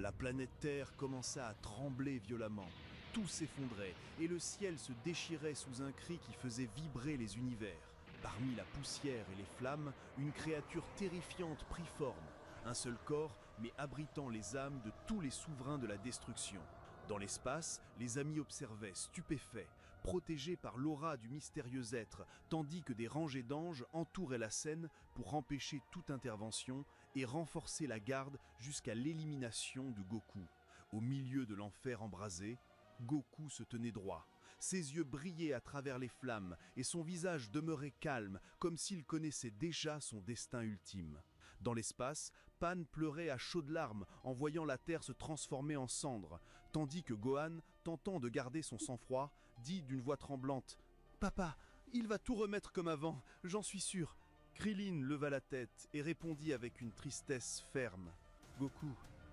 La planète Terre commença à trembler violemment. Tout s'effondrait et le ciel se déchirait sous un cri qui faisait vibrer les univers. Parmi la poussière et les flammes, une créature terrifiante prit forme. Un seul corps, mais abritant les âmes de tous les souverains de la destruction. Dans l'espace, les amis observaient, stupéfaits, protégés par l'aura du mystérieux être, tandis que des rangées d'anges entouraient la scène pour empêcher toute intervention et renforcer la garde jusqu'à l'élimination de Goku. Au milieu de l'enfer embrasé, Goku se tenait droit. Ses yeux brillaient à travers les flammes et son visage demeurait calme, comme s'il connaissait déjà son destin ultime. Dans l'espace, Pan pleurait à chaudes larmes en voyant la Terre se transformer en cendres, tandis que Gohan, tentant de garder son sang-froid, dit d'une voix tremblante « Papa, il va tout remettre comme avant, j'en suis sûr !» Krillin leva la tête et répondit avec une tristesse ferme « Goku,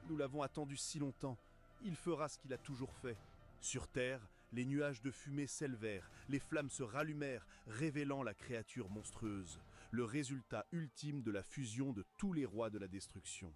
nous l'avons attendu si longtemps, il fera ce qu'il a toujours fait. » Sur Terre, les nuages de fumée s'élevèrent, les flammes se rallumèrent, révélant la créature monstrueuse, le résultat ultime de la fusion de tous les rois de la destruction.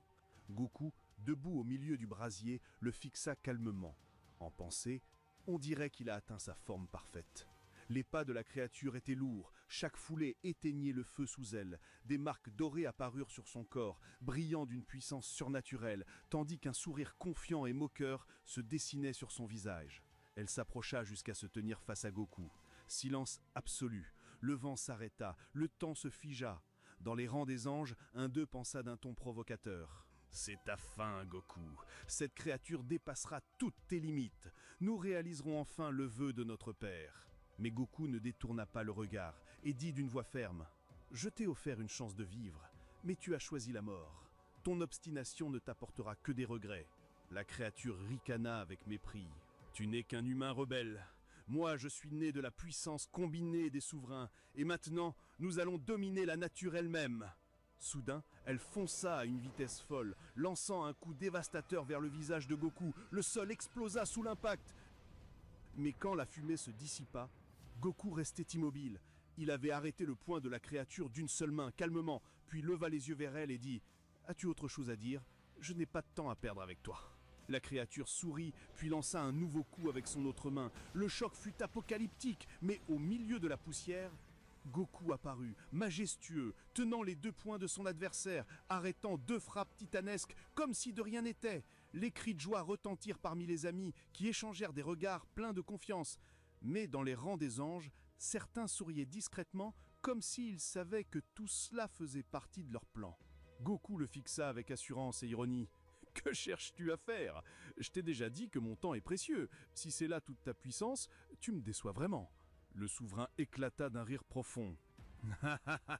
Goku, debout au milieu du brasier, le fixa calmement. En pensée, on dirait qu'il a atteint sa forme parfaite. Les pas de la créature étaient lourds, chaque foulée éteignait le feu sous elle. Des marques dorées apparurent sur son corps, brillant d'une puissance surnaturelle, tandis qu'un sourire confiant et moqueur se dessinait sur son visage. Elle s'approcha jusqu'à se tenir face à Goku. Silence absolu, le vent s'arrêta, le temps se figea. Dans les rangs des anges, un d'eux pensa d'un ton provocateur. « C'est ta fin, Goku. Cette créature dépassera toutes tes limites. Nous réaliserons enfin le vœu de notre père. » Mais Goku ne détourna pas le regard et dit d'une voix ferme « Je t'ai offert une chance de vivre, mais tu as choisi la mort. Ton obstination ne t'apportera que des regrets. » La créature ricana avec mépris. « Tu n'es qu'un humain rebelle. Moi, je suis né de la puissance combinée des souverains, et maintenant, nous allons dominer la nature elle-même. » Soudain, elle fonça à une vitesse folle, lançant un coup dévastateur vers le visage de Goku. Le sol explosa sous l'impact. Mais quand la fumée se dissipa, Goku restait immobile. Il avait arrêté le poing de la créature d'une seule main, calmement, puis leva les yeux vers elle et dit « As-tu autre chose à dire? Je n'ai pas de temps à perdre avec toi. » La créature sourit, puis lança un nouveau coup avec son autre main. Le choc fut apocalyptique, mais au milieu de la poussière, Goku apparut, majestueux, tenant les deux poings de son adversaire, arrêtant deux frappes titanesques comme si de rien n'était. Les cris de joie retentirent parmi les amis, qui échangèrent des regards pleins de confiance. Mais dans les rangs des anges, certains souriaient discrètement, comme s'ils savaient que tout cela faisait partie de leur plan. Goku le fixa avec assurance et ironie. « Que cherches-tu à faire? Je t'ai déjà dit que mon temps est précieux. Si c'est là toute ta puissance, tu me déçois vraiment. » Le souverain éclata d'un rire profond.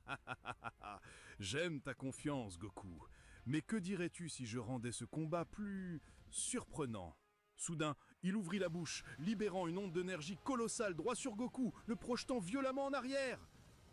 « J'aime ta confiance, Goku. Mais que dirais-tu si je rendais ce combat plus surprenant ?» Soudain, il ouvrit la bouche, libérant une onde d'énergie colossale droit sur Goku, le projetant violemment en arrière.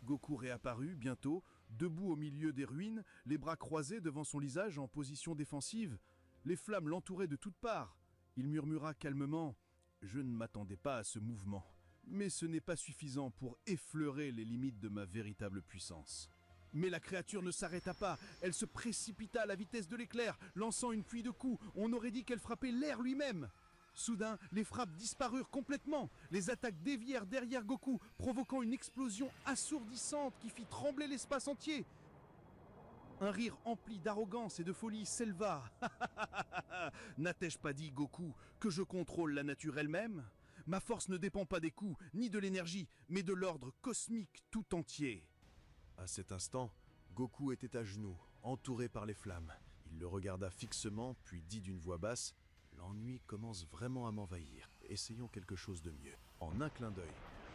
Goku réapparut bientôt, debout au milieu des ruines, les bras croisés devant son visage en position défensive. Les flammes l'entouraient de toutes parts. Il murmura calmement « Je ne m'attendais pas à ce mouvement, mais ce n'est pas suffisant pour effleurer les limites de ma véritable puissance. » Mais la créature ne s'arrêta pas, elle se précipita à la vitesse de l'éclair, lançant une pluie de coups, on aurait dit qu'elle frappait l'air lui-même. Soudain, les frappes disparurent complètement, les attaques dévièrent derrière Goku, provoquant une explosion assourdissante qui fit trembler l'espace entier. Un rire empli d'arrogance et de folie s'éleva. « N'ai-je pas dit, Goku, que je contrôle la nature elle-même? Ma force ne dépend pas des coups, ni de l'énergie, mais de l'ordre cosmique tout entier. » À cet instant, Goku était à genoux, entouré par les flammes. Il le regarda fixement, puis dit d'une voix basse « L'ennui commence vraiment à m'envahir. Essayons quelque chose de mieux. » En un clin d'œil,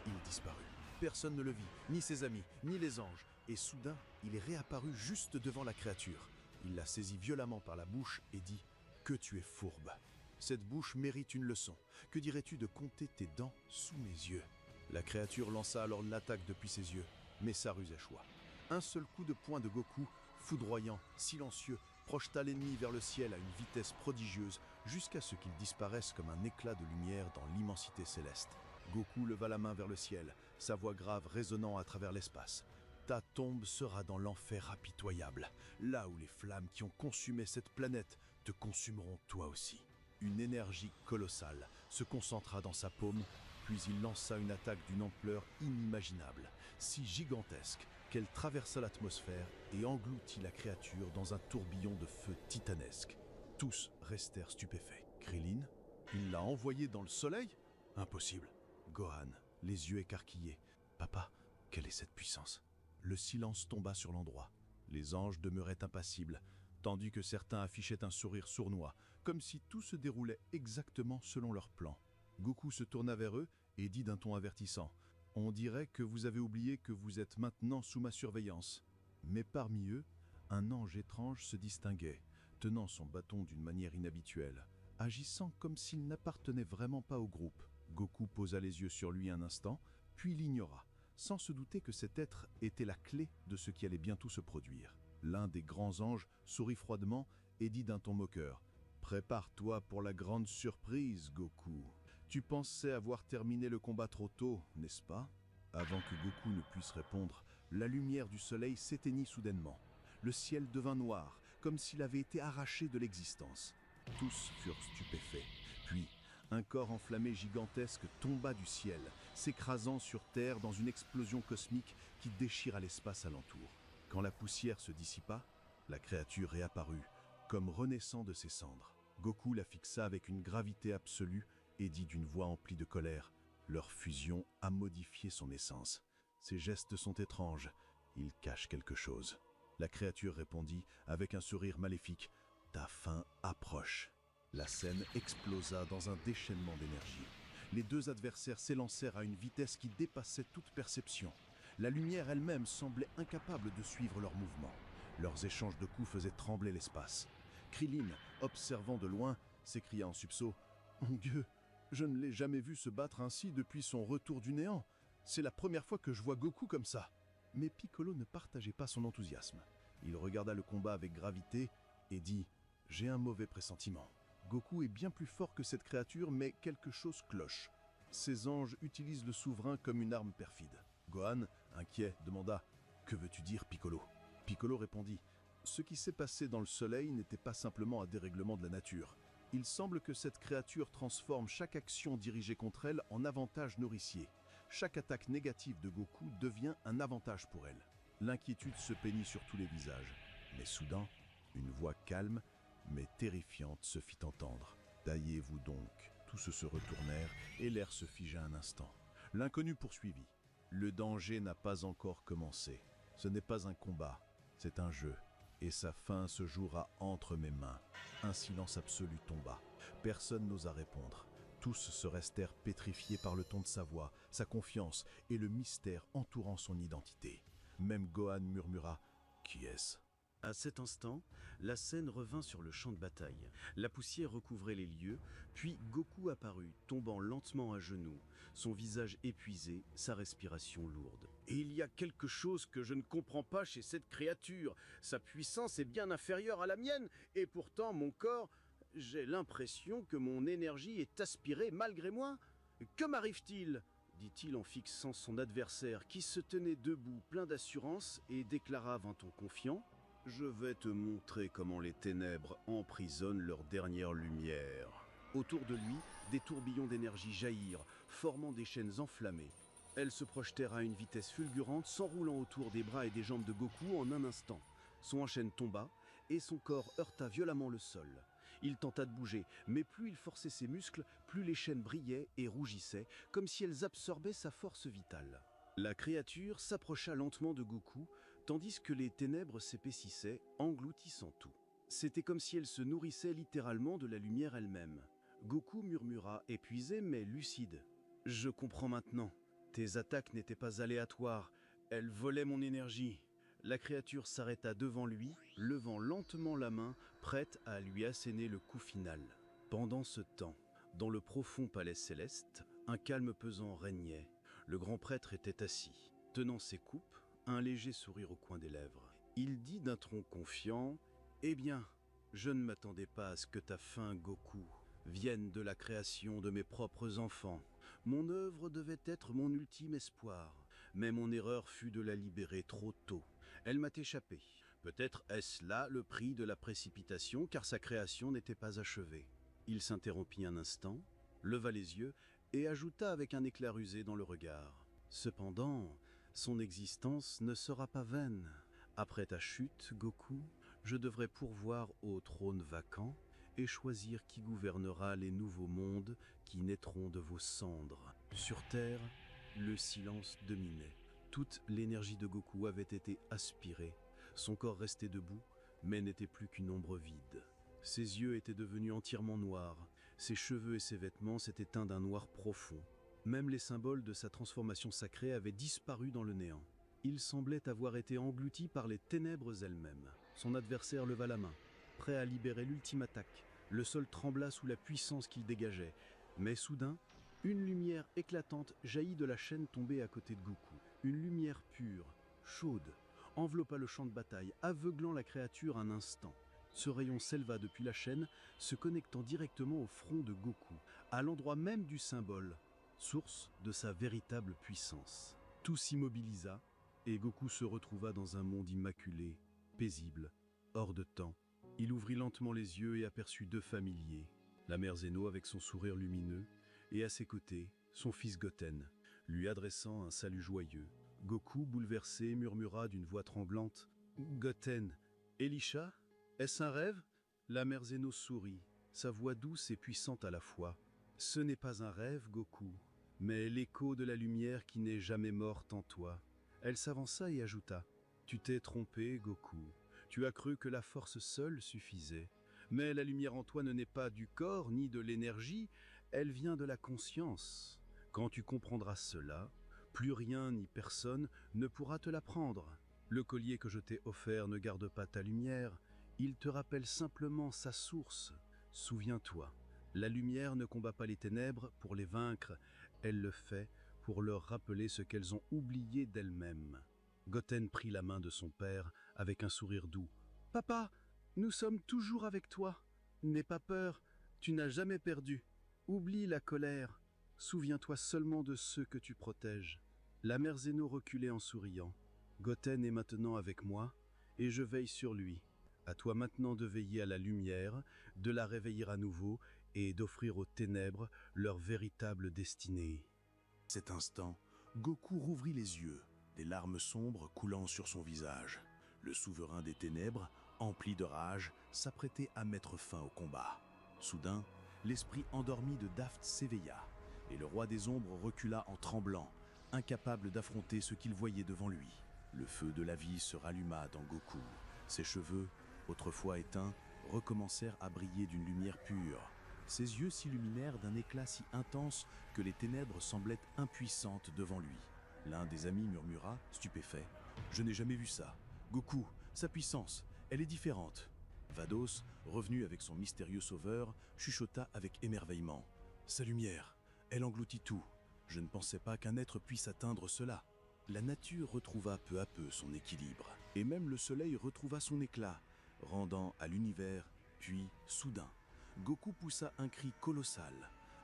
il disparut. Personne ne le vit, ni ses amis, ni les anges. Et soudain, il est réapparu juste devant la créature. Il la saisit violemment par la bouche et dit « Que tu es fourbe. Cette bouche mérite une leçon. Que dirais-tu de compter tes dents sous mes yeux ?» La créature lança alors l'attaque depuis ses yeux. Mais sa ruse échoua. Un seul coup de poing de Goku, foudroyant, silencieux, projeta l'ennemi vers le ciel à une vitesse prodigieuse jusqu'à ce qu'il disparaisse comme un éclat de lumière dans l'immensité céleste. Goku leva la main vers le ciel, sa voix grave résonnant à travers l'espace. « Ta tombe sera dans l'enfer impitoyable, là où les flammes qui ont consumé cette planète te consumeront toi aussi. Une énergie colossale se concentra dans sa paume, puis il lança une attaque d'une ampleur inimaginable, si gigantesque qu'elle traversa l'atmosphère et engloutit la créature dans un tourbillon de feu titanesque. Tous restèrent stupéfaits. Krillin, il l'a envoyé dans le soleil? Impossible. Gohan, les yeux écarquillés. Papa, quelle est cette puissance? Le silence tomba sur l'endroit. Les anges demeuraient impassibles, tandis que certains affichaient un sourire sournois, comme si tout se déroulait exactement selon leur plan. Goku se tourna vers eux et dit d'un ton avertissant: « On dirait que vous avez oublié que vous êtes maintenant sous ma surveillance. » Mais parmi eux, un ange étrange se distinguait, tenant son bâton d'une manière inhabituelle, agissant comme s'il n'appartenait vraiment pas au groupe. Goku posa les yeux sur lui un instant, puis l'ignora, sans se douter que cet être était la clé de ce qui allait bientôt se produire. L'un des grands anges sourit froidement et dit d'un ton moqueur: « Prépare-toi pour la grande surprise, Goku. Tu pensais avoir terminé le combat trop tôt, n'est-ce pas ?» Avant que Goku ne puisse répondre, la lumière du soleil s'éteignit soudainement. Le ciel devint noir, comme s'il avait été arraché de l'existence. Tous furent stupéfaits. Puis, un corps enflammé gigantesque tomba du ciel, s'écrasant sur Terre dans une explosion cosmique qui déchira l'espace alentour. Quand la poussière se dissipa, la créature réapparut, comme renaissant de ses cendres. Goku la fixa avec une gravité absolue et dit d'une voix emplie de colère: « Leur fusion a modifié son essence. Ces gestes sont étranges, ils cachent quelque chose. » La créature répondit avec un sourire maléfique: « Ta fin approche. » La scène explosa dans un déchaînement d'énergie. Les deux adversaires s'élancèrent à une vitesse qui dépassait toute perception. La lumière elle-même semblait incapable de suivre leurs mouvements. Leurs échanges de coups faisaient trembler l'espace. Krillin, observant de loin, s'écria en sursaut: « Mon Dieu, je ne l'ai jamais vu se battre ainsi depuis son retour du néant. C'est la première fois que je vois Goku comme ça. » Mais Piccolo ne partageait pas son enthousiasme. Il regarda le combat avec gravité et dit: « J'ai un mauvais pressentiment. Goku est bien plus fort que cette créature, mais quelque chose cloche. Ces anges utilisent le souverain comme une arme perfide. » Gohan, inquiet, demanda: « Que veux-tu dire, Piccolo ?» Piccolo répondit: « Ce qui s'est passé dans le soleil n'était pas simplement un dérèglement de la nature. Il semble que cette créature transforme chaque action dirigée contre elle en avantage nourricier. Chaque attaque négative de Goku devient un avantage pour elle. » L'inquiétude se peignit sur tous les visages. Mais soudain, une voix calme mais terrifiante se fit entendre. « Taillez-vous donc !» Tous se retournèrent et l'air se figea un instant. L'inconnu poursuivit: « Le danger n'a pas encore commencé. Ce n'est pas un combat, c'est un jeu. Et sa fin se jouera entre mes mains. » Un silence absolu tomba. Personne n'osa répondre. Tous se restèrent pétrifiés par le ton de sa voix, sa confiance et le mystère entourant son identité. Même Gohan murmura: « Qui est-ce ?» À cet instant, la scène revint sur le champ de bataille. La poussière recouvrait les lieux, puis Goku apparut, tombant lentement à genoux, son visage épuisé, sa respiration lourde. « Et il y a quelque chose que je ne comprends pas chez cette créature. Sa puissance est bien inférieure à la mienne, et pourtant mon corps, j'ai l'impression que mon énergie est aspirée malgré moi. Que m'arrive-t-il ?» dit-il en fixant son adversaire qui se tenait debout plein d'assurance et déclara d'un ton confiant: « Je vais te montrer comment les ténèbres emprisonnent leur dernière lumière. » Autour de lui, des tourbillons d'énergie jaillirent, formant des chaînes enflammées. Elles se projetèrent à une vitesse fulgurante, s'enroulant autour des bras et des jambes de Goku en un instant. Son enchaîne tomba, et son corps heurta violemment le sol. Il tenta de bouger, mais plus il forçait ses muscles, plus les chaînes brillaient et rougissaient, comme si elles absorbaient sa force vitale. La créature s'approcha lentement de Goku, tandis que les ténèbres s'épaississaient, engloutissant tout. C'était comme si elle se nourrissait littéralement de la lumière elle-même. Goku murmura, épuisé mais lucide: « Je comprends maintenant. Tes attaques n'étaient pas aléatoires, elles volaient mon énergie. » La créature s'arrêta devant lui, levant lentement la main, prête à lui asséner le coup final. Pendant ce temps, dans le profond palais céleste, un calme pesant régnait. Le grand prêtre était assis, tenant ses coupes, un léger sourire au coin des lèvres. Il dit d'un ton confiant: « Eh bien, je ne m'attendais pas à ce que ta fin, Goku, vienne de la création de mes propres enfants. Mon œuvre devait être mon ultime espoir, mais mon erreur fut de la libérer trop tôt. Elle m'a échappé. Peut-être est-ce là le prix de la précipitation, car sa création n'était pas achevée. Il s'interrompit un instant, leva les yeux et ajouta avec un éclat rusé dans le regard. Cependant, son existence ne sera pas vaine. Après ta chute, Goku, je devrais pourvoir au trône vacant et choisir qui gouvernera les nouveaux mondes qui naîtront de vos cendres. Sur Terre, le silence dominait. Toute l'énergie de Goku avait été aspirée. Son corps restait debout, mais n'était plus qu'une ombre vide. Ses yeux étaient devenus entièrement noirs. Ses cheveux et ses vêtements s'étaient teints d'un noir profond. Même les symboles de sa transformation sacrée avaient disparu dans le néant. Il semblait avoir été englouti par les ténèbres elles-mêmes. Son adversaire leva la main, prêt à libérer l'ultime attaque. Le sol trembla sous la puissance qu'il dégageait. Mais soudain, une lumière éclatante jaillit de la chaîne tombée à côté de Goku. Une lumière pure, chaude, enveloppa le champ de bataille, aveuglant la créature un instant. Ce rayon s'éleva depuis la chaîne, se connectant directement au front de Goku, à l'endroit même du symbole, source de sa véritable puissance. Tout s'immobilisa, et Goku se retrouva dans un monde immaculé, paisible, hors de temps. Il ouvrit lentement les yeux et aperçut deux familiers, la mère Zeno avec son sourire lumineux, et à ses côtés, son fils Goten, lui adressant un salut joyeux. Goku, bouleversé, murmura d'une voix tremblante « Goten, Elisha, est-ce un rêve ?» La mère Zeno sourit, sa voix douce et puissante à la fois. « Ce n'est pas un rêve, Goku, mais l'écho de la lumière qui n'est jamais morte en toi. » Elle s'avança et ajouta « Tu t'es trompé, Goku. Tu as cru que la force seule suffisait. Mais la lumière en toi ne naît pas du corps ni de l'énergie, elle vient de la conscience. Quand tu comprendras cela, plus rien ni personne ne pourra te l'apprendre. Le collier que je t'ai offert ne garde pas ta lumière, il te rappelle simplement sa source. Souviens-toi, la lumière ne combat pas les ténèbres pour les vaincre, elle le fait pour leur rappeler ce qu'elles ont oublié d'elles-mêmes. » Goten prit la main de son père avec un sourire doux. « Papa, nous sommes toujours avec toi. N'aie pas peur, tu n'as jamais perdu. Oublie la colère. Souviens-toi seulement de ceux que tu protèges. » La mère Zeno reculait en souriant. « Goten est maintenant avec moi, et je veille sur lui. À toi maintenant de veiller à la lumière, de la réveiller à nouveau, et d'offrir aux ténèbres leur véritable destinée. » Cet instant, Goku rouvrit les yeux, des larmes sombres coulant sur son visage. Le souverain des ténèbres, empli de rage, s'apprêtait à mettre fin au combat. Soudain, l'esprit endormi de Daft s'éveilla, et le roi des ombres recula en tremblant, incapable d'affronter ce qu'il voyait devant lui. Le feu de la vie se ralluma dans Goku. Ses cheveux, autrefois éteints, recommencèrent à briller d'une lumière pure. Ses yeux s'illuminèrent d'un éclat si intense que les ténèbres semblaient impuissantes devant lui. L'un des amis murmura, stupéfait, « Je n'ai jamais vu ça. Goku, sa puissance, elle est différente. » Vados, revenu avec son mystérieux sauveur, chuchota avec émerveillement, « Sa lumière, elle engloutit tout. Je ne pensais pas qu'un être puisse atteindre cela. » La nature retrouva peu à peu son équilibre, et même le soleil retrouva son éclat, rendant à l'univers, puis, soudain, Goku poussa un cri colossal,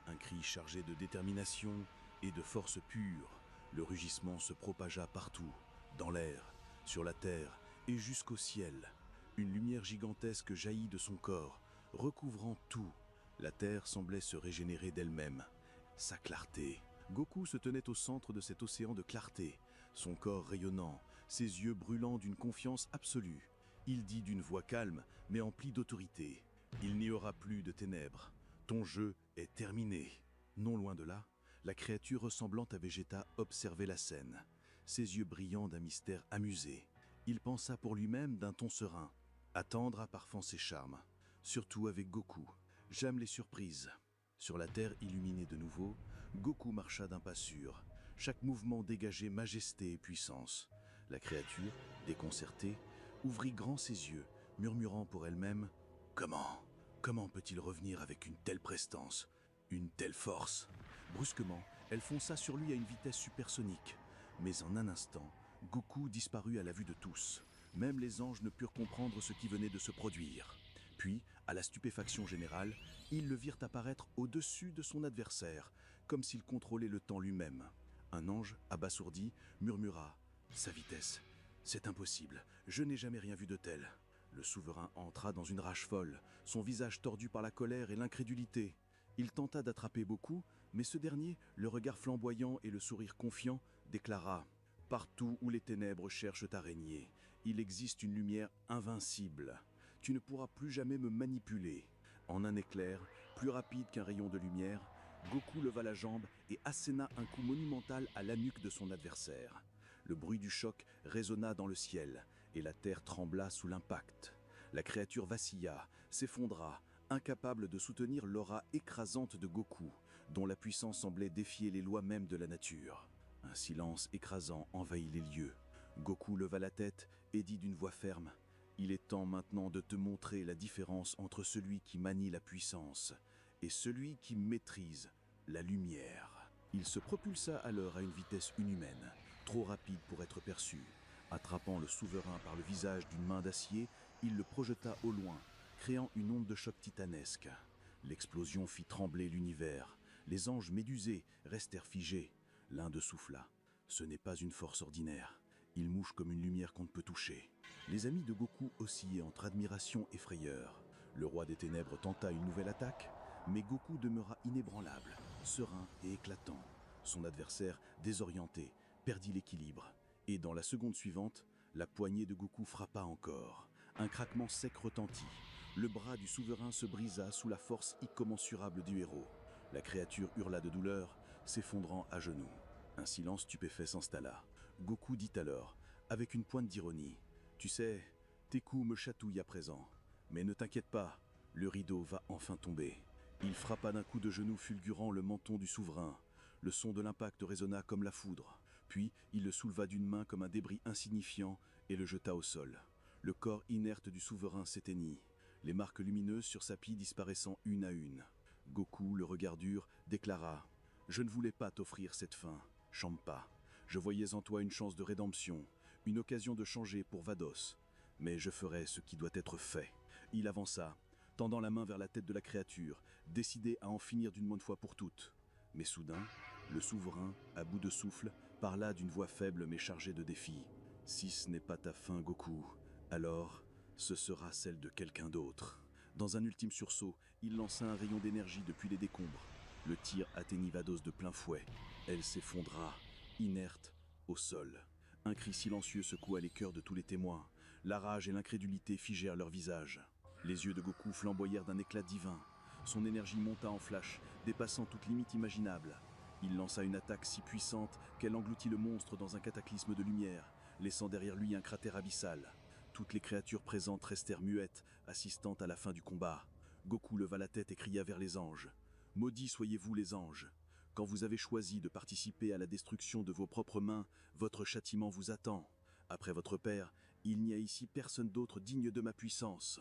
un cri chargé de détermination et de force pure. Le rugissement se propagea partout, dans l'air, sur la terre et jusqu'au ciel. Une lumière gigantesque jaillit de son corps, recouvrant tout. La terre semblait se régénérer d'elle-même. Sa clarté. Goku se tenait au centre de cet océan de clarté, son corps rayonnant, ses yeux brûlants d'une confiance absolue. Il dit d'une voix calme, mais emplie d'autorité, « Il n'y aura plus de ténèbres. Ton jeu est terminé. » Non loin de là, la créature ressemblante à Vegeta observait la scène, ses yeux brillants d'un mystère amusé. Il pensa pour lui-même d'un ton serein. Attendre a parfois ses charmes, surtout avec Goku. J'aime les surprises. Sur la terre illuminée de nouveau, Goku marcha d'un pas sûr. Chaque mouvement dégageait majesté et puissance. La créature, déconcertée, ouvrit grand ses yeux, murmurant pour elle-même « Comment peut-il revenir avec une telle prestance, une telle force ?» Brusquement, elle fonça sur lui à une vitesse supersonique. Mais en un instant, Goku disparut à la vue de tous. Même les anges ne purent comprendre ce qui venait de se produire. Puis, à la stupéfaction générale, ils le virent apparaître au-dessus de son adversaire, comme s'il contrôlait le temps lui-même. Un ange, abasourdi, murmura « Sa vitesse, C'est impossible, je n'ai jamais rien vu de tel. Le souverain entra dans une rage folle, son visage tordu par la colère et l'incrédulité. Il tenta d'attraper Goku, mais ce dernier, le regard flamboyant et le sourire confiant, déclara « Partout où les ténèbres cherchent à régner, il existe une lumière invincible. Tu ne pourras plus jamais me manipuler. » En un éclair, plus rapide qu'un rayon de lumière, Goku leva la jambe et asséna un coup monumental à la nuque de son adversaire. Le bruit du choc résonna dans le ciel, et la terre trembla sous l'impact. La créature vacilla, s'effondra, incapable de soutenir l'aura écrasante de Goku, dont la puissance semblait défier les lois mêmes de la nature. Un silence écrasant envahit les lieux. Goku leva la tête et dit d'une voix ferme « Il est temps maintenant de te montrer la différence entre celui qui manie la puissance et celui qui maîtrise la lumière. » Il se propulsa alors à une vitesse inhumaine, trop rapide pour être perçu. Attrapant le souverain par le visage d'une main d'acier, il le projeta au loin, créant une onde de choc titanesque. L'explosion fit trembler l'univers. Les anges médusés restèrent figés. L'un d'eux souffla. Ce n'est pas une force ordinaire. Il mouche comme une lumière qu'on ne peut toucher. Les amis de Goku oscillaient entre admiration et frayeur. Le roi des ténèbres tenta une nouvelle attaque, mais Goku demeura inébranlable, serein et éclatant. Son adversaire, désorienté, perdit l'équilibre. Et dans la seconde suivante, la poignée de Goku frappa encore. Un craquement sec retentit. Le bras du souverain se brisa sous la force incommensurable du héros. La créature hurla de douleur, s'effondrant à genoux. Un silence stupéfait s'installa. Goku dit alors, avec une pointe d'ironie, « Tu sais, tes coups me chatouillent à présent. Mais ne t'inquiète pas, le rideau va enfin tomber. » Il frappa d'un coup de genou fulgurant le menton du souverain. Le son de l'impact résonna comme la foudre. Puis, il le souleva d'une main comme un débris insignifiant et le jeta au sol. Le corps inerte du souverain s'éteignit, les marques lumineuses sur sa pie disparaissant une à une. Goku, le regard dur, déclara « Je ne voulais pas t'offrir cette fin, Champa. Je voyais en toi une chance de rédemption, une occasion de changer pour Vados. Mais je ferai ce qui doit être fait. » Il avança, tendant la main vers la tête de la créature, décidé à en finir d'une bonne fois pour toutes. Mais soudain, le souverain, à bout de souffle, parla d'une voix faible mais chargée de défi. « Si ce n'est pas ta fin, Goku, alors ce sera celle de quelqu'un d'autre. » Dans un ultime sursaut, il lança un rayon d'énergie depuis les décombres. Le tir atteignit Vados de plein fouet. Elle s'effondra, inerte, au sol. Un cri silencieux secoua les cœurs de tous les témoins. La rage et l'incrédulité figèrent leurs visages. Les yeux de Goku flamboyèrent d'un éclat divin. Son énergie monta en flash, dépassant toute limite imaginable. Il lança une attaque si puissante qu'elle engloutit le monstre dans un cataclysme de lumière, laissant derrière lui un cratère abyssal. Toutes les créatures présentes restèrent muettes, assistant à la fin du combat. Goku leva la tête et cria vers les anges. « Maudits soyez-vous les anges. Quand vous avez choisi de participer à la destruction de vos propres mains, votre châtiment vous attend. Après votre père, il n'y a ici personne d'autre digne de ma puissance. »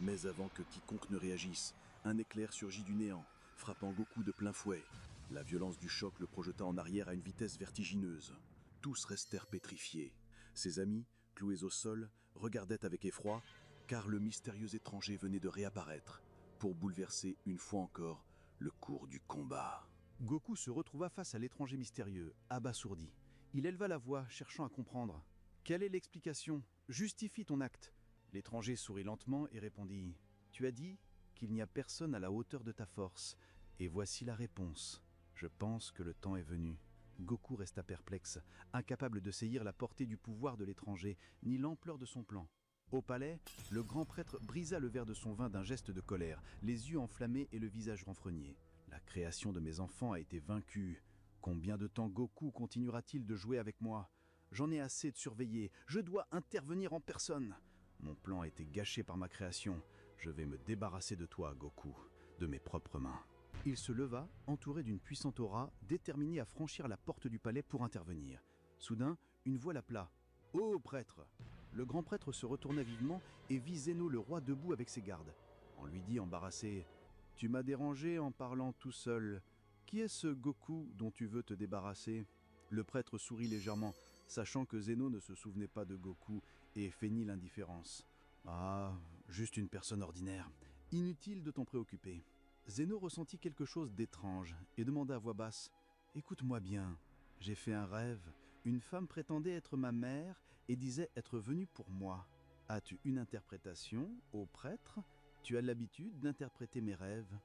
Mais avant que quiconque ne réagisse, un éclair surgit du néant, frappant Goku de plein fouet. La violence du choc le projeta en arrière à une vitesse vertigineuse. Tous restèrent pétrifiés. Ses amis, cloués au sol, regardaient avec effroi, car le mystérieux étranger venait de réapparaître, pour bouleverser une fois encore le cours du combat. Goku se retrouva face à l'étranger mystérieux, abasourdi. Il éleva la voix, cherchant à comprendre. « Quelle est l'explication? Justifie ton acte. » L'étranger sourit lentement et répondit « Tu as dit qu'il n'y a personne à la hauteur de ta force, et voici la réponse. Je pense que le temps est venu. » Goku resta perplexe, incapable de saisir la portée du pouvoir de l'étranger, ni l'ampleur de son plan. Au palais, le grand prêtre brisa le verre de son vin d'un geste de colère, les yeux enflammés et le visage renfrogné. « La création de mes enfants a été vaincue. Combien de temps Goku continuera-t-il de jouer avec moi? J'en ai assez de surveiller, je dois intervenir en personne. Mon plan a été gâché par ma création. Je vais me débarrasser de toi, Goku, de mes propres mains. » Il se leva, entouré d'une puissante aura, déterminé à franchir la porte du palais pour intervenir. Soudain, une voix l'appela. « Ô prêtre !» Le grand prêtre se retourna vivement et vit Zeno le roi debout avec ses gardes. On lui dit embarrassé « Tu m'as dérangé en parlant tout seul. Qui est ce Goku dont tu veux te débarrasser ?» Le prêtre sourit légèrement, sachant que Zeno ne se souvenait pas de Goku et feignit l'indifférence. « Ah, juste une personne ordinaire. Inutile de t'en préoccuper. » Zeno ressentit quelque chose d'étrange et demanda à voix basse « Écoute-moi bien, j'ai fait un rêve. Une femme prétendait être ma mère et disait être venu pour moi. As-tu une interprétation, ô prêtre? Tu as l'habitude d'interpréter mes rêves.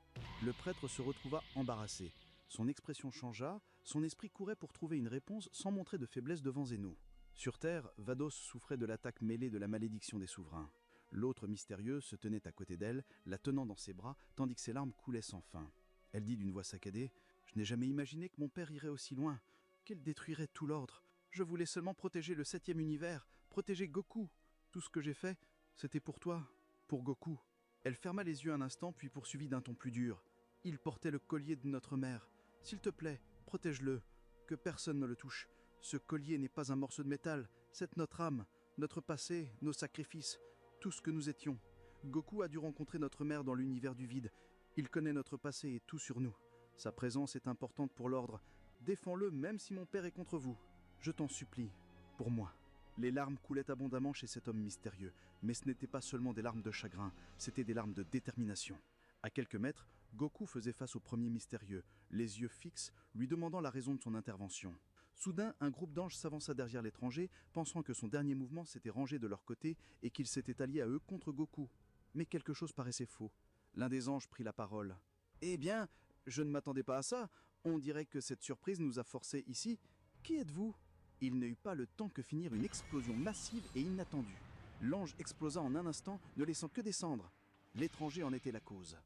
Le prêtre se retrouva embarrassé. Son expression changea, son esprit courait pour trouver une réponse sans montrer de faiblesse devant Zénou. Sur terre, Vados souffrait de l'attaque mêlée de la malédiction des souverains. L'autre mystérieux se tenait à côté d'elle, la tenant dans ses bras, tandis que ses larmes coulaient sans fin. Elle dit d'une voix saccadée: « Je n'ai jamais imaginé que mon père irait aussi loin, qu'elle détruirait tout l'ordre. Je voulais seulement protéger le 7e univers, protéger Goku. Tout ce que j'ai fait, c'était pour toi, pour Goku. » Elle ferma les yeux un instant, puis poursuivit d'un ton plus dur. « Il portait le collier de notre mère. S'il te plaît, protège-le, que personne ne le touche. Ce collier n'est pas un morceau de métal, c'est notre âme, notre passé, nos sacrifices, tout ce que nous étions. Goku a dû rencontrer notre mère dans l'univers du vide. Il connaît notre passé et tout sur nous. Sa présence est importante pour l'ordre. Défends-le même si mon père est contre vous. Je t'en supplie, pour moi. » Les larmes coulaient abondamment chez cet homme mystérieux, mais ce n'étaient pas seulement des larmes de chagrin, c'étaient des larmes de détermination. À quelques mètres, Goku faisait face au premier mystérieux, les yeux fixes, lui demandant la raison de son intervention. Soudain, un groupe d'anges s'avança derrière l'étranger, pensant que son dernier mouvement s'était rangé de leur côté et qu'il s'était allié à eux contre Goku. Mais quelque chose paraissait faux. L'un des anges prit la parole. « Eh bien, je ne m'attendais pas à ça. On dirait que cette surprise nous a forcés ici. Qui êtes-vous » Il n'eut pas le temps que finir une explosion massive et inattendue. L'ange explosa en un instant, ne laissant que des cendres. L'étranger en était la cause.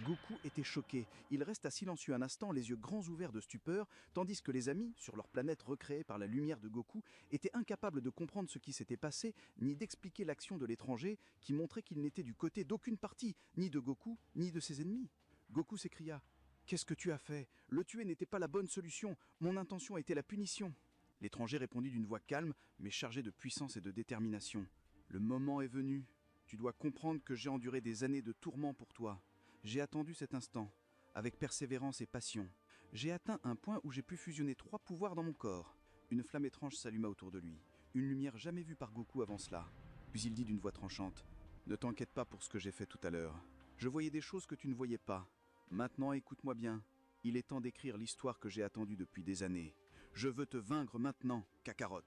Goku était choqué. Il resta silencieux un instant, les yeux grands ouverts de stupeur, tandis que les amis, sur leur planète recréée par la lumière de Goku, étaient incapables de comprendre ce qui s'était passé, ni d'expliquer l'action de l'étranger, qui montrait qu'il n'était du côté d'aucune partie, ni de Goku, ni de ses ennemis. Goku s'écria: « Qu'est-ce que tu as fait? Le tuer n'était pas la bonne solution. Mon intention était la punition. » L'étranger répondit d'une voix calme, mais chargée de puissance et de détermination. « Le moment est venu. Tu dois comprendre que j'ai enduré des années de tourments pour toi. J'ai attendu cet instant, avec persévérance et passion. J'ai atteint un point où j'ai pu fusionner 3 pouvoirs dans mon corps. » Une flamme étrange s'alluma autour de lui, une lumière jamais vue par Goku avant cela. Puis il dit d'une voix tranchante: « Ne t'inquiète pas pour ce que j'ai fait tout à l'heure. Je voyais des choses que tu ne voyais pas. Maintenant, écoute-moi bien. Il est temps d'écrire l'histoire que j'ai attendue depuis des années. Je veux te vaincre maintenant, Kakarot. »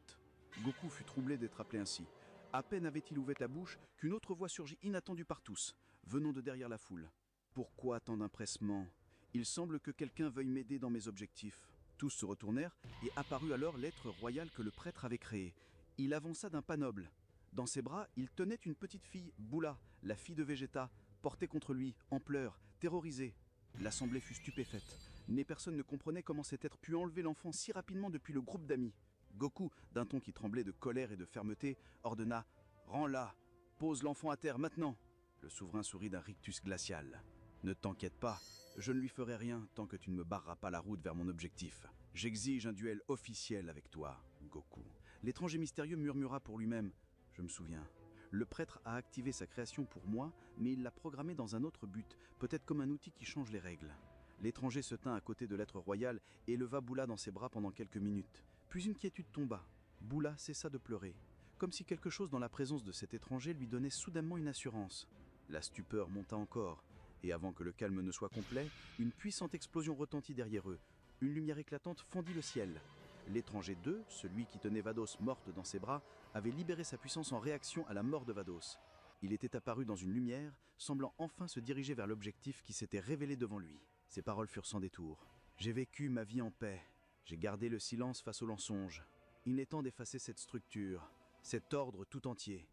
Goku fut troublé d'être appelé ainsi. À peine avait-il ouvert la bouche qu'une autre voix surgit inattendue par tous, venant de derrière la foule. « Pourquoi tant d'empressement? Il semble que quelqu'un veuille m'aider dans mes objectifs. » Tous se retournèrent et apparut alors l'être royal que le prêtre avait créé. Il avança d'un pas noble. Dans ses bras, il tenait une petite fille, Bula, la fille de Vegeta, portée contre lui, en pleurs, terrorisée. L'assemblée fut stupéfaite. Mais personne ne comprenait comment cet être put enlever l'enfant si rapidement depuis le groupe d'amis. Goku, d'un ton qui tremblait de colère et de fermeté, ordonna: « Rends-la, pose l'enfant à terre maintenant. » Le souverain sourit d'un rictus glacial. « Ne t'inquiète pas, je ne lui ferai rien tant que tu ne me barreras pas la route vers mon objectif. J'exige un duel officiel avec toi, Goku. » L'étranger mystérieux murmura pour lui-même: « Je me souviens. Le prêtre a activé sa création pour moi, mais il l'a programmée dans un autre but, peut-être comme un outil qui change les règles. » L'étranger se tint à côté de l'être royal et leva Bula dans ses bras pendant quelques minutes. Puis une quiétude tomba. Bula cessa de pleurer, comme si quelque chose dans la présence de cet étranger lui donnait soudainement une assurance. La stupeur monta encore, et avant que le calme ne soit complet, une puissante explosion retentit derrière eux. Une lumière éclatante fendit le ciel. L'étranger 2, celui qui tenait Vados morte dans ses bras, avait libéré sa puissance en réaction à la mort de Vados. Il était apparu dans une lumière, semblant enfin se diriger vers l'objectif qui s'était révélé devant lui. Ses paroles furent sans détour. « J'ai vécu ma vie en paix. J'ai gardé le silence face au mensonge. Il est temps d'effacer cette structure, cet ordre tout entier.